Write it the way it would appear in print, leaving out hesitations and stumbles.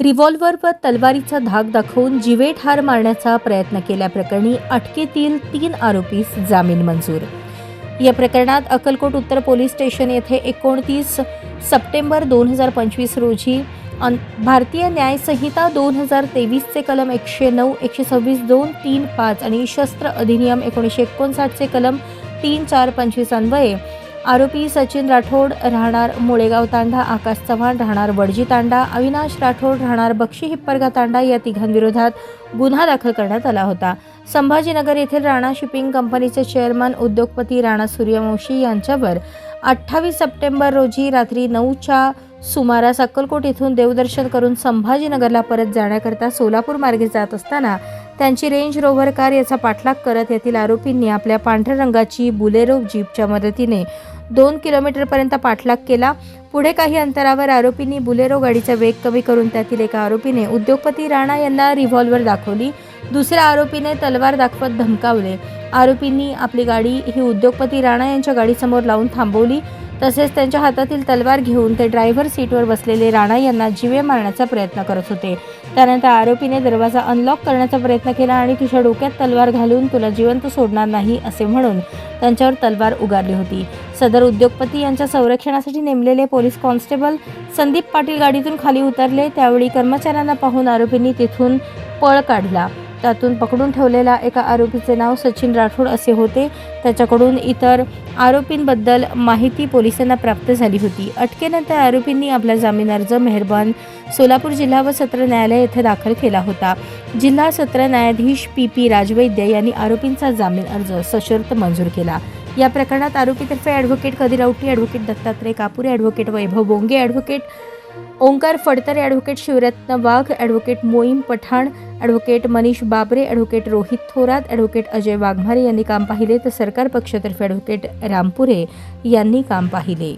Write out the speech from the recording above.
Revolver व तलवारीचा धाक दाखवून जीवे ठार मारण्याचा प्रयत्न केल्याप्रकरणी अटकेतील 3 आरोपीस जामीन मंजूर। या प्रकरणात अक्कलकोट उत्तर पोलीस स्टेशन येथे 29 सप्टेंबर 2025 रोजी भारतीय न्याय संहिता 2023 चे कलम 109, 126, 2, 3, 5 आणि शस्त्र अधिनियम 1959 चे कलम 3, 4, 25 अन्वये आरोपी सचिन राठोड राहणार मुळेगाव तांडा, आकाश चव्हाण राहणार वडजी तांडा, अविनाश राठोड राहणार बक्षी हिप्परगा तांडा या तिघांविरोधात गुन्हा दाखल करण्यात आला होता। संभाजीनगर येथील राणा शिपिंग कंपनीचे चेअरमन उद्योगपती राणा सूर्यवंशी यांच्यावर 28 सप्टेंबर रोजी रात्री 9च्या सुमारास अक्कलकोट येथून देवदर्शन करून संभाजीनगरला परत जाण्याकरता सोलापूर मार्गे जात असताना त्यांची रेंज रोव्हर कार याचा पाठलाग करत येथील आरोपींनी आपल्या पांढऱ्या रंगाची बुलेरो जीपच्या मदतीने 2 किलोमीटरपर्यंत पाठलाग केला। पुढे काही अंतरावर आरोपींनी बुलेरो गाडीचा वेग कमी करून त्यातील एका आरोपीने उद्योगपती राणा यांना रिव्हॉल्व्हर दाखवली, दुसऱ्या आरोपीने तलवार दाखवत धमकावले। आरोपींनी आपली गाडी ही उद्योगपती राणा यांच्या गाडीसमोर लावून थांबवली। तसेच त्यांच्या हातातील तलवार घेऊन ते ड्रायव्हर सीटवर बसलेले राणा यांना जीवे मारण्याचा प्रयत्न करत होते। त्यानंतर आरोपीने दरवाजा अनलॉक करण्याचा प्रयत्न केला आणि तुझ्या डोक्यात तलवार घालून तुला जिवंत सोडणार नाही असे म्हणून त्यांच्यावर तलवार उगारली होती। सदर उद्योगपती यांच्या संरक्षणासाठी नेमलेले पोलीस कॉन्स्टेबल संदीप पाटील गाडीतून खाली उतरले। त्यावेळी कर्मचाऱ्यांना पाहून आरोपींनी तिथून पळ काढला। त्यातून पकडून ठेवलेल्या एका आरोपीचे नाव सचिन राठोड असे होते। त्याच्याकडून इतर आरोपींबद्दल माहिती पोलिसांना प्राप्त झाली होती। अटकेनंतर आरोपींनी आपला जामीन अर्ज मेहरबान सोलापूर जिल्हा व सत्र न्यायालय येथे दाखल केला होता। जिल्हा सत्र न्यायाधीश पी राजवैद्य यांनी आरोपींचा जामीन अर्ज सशर्त मंजूर केला। या प्रकरणात आरोपीतर्फे ॲडव्होकेट कधी राऊटी, advocate Dattatray Kapure, advocate Vaibhav Bonge, advocate Omkar Phadtare, advocate Shivratna Wagh, advocate Moin Pathan, advocate Manish Babre, advocate Rohit Thorat, advocate Ajay Waghmare यांनी काम पाहिले, तर सरकार पक्षातर्फे ॲडव्होकेट रामपुरे यांनी काम पाहिले।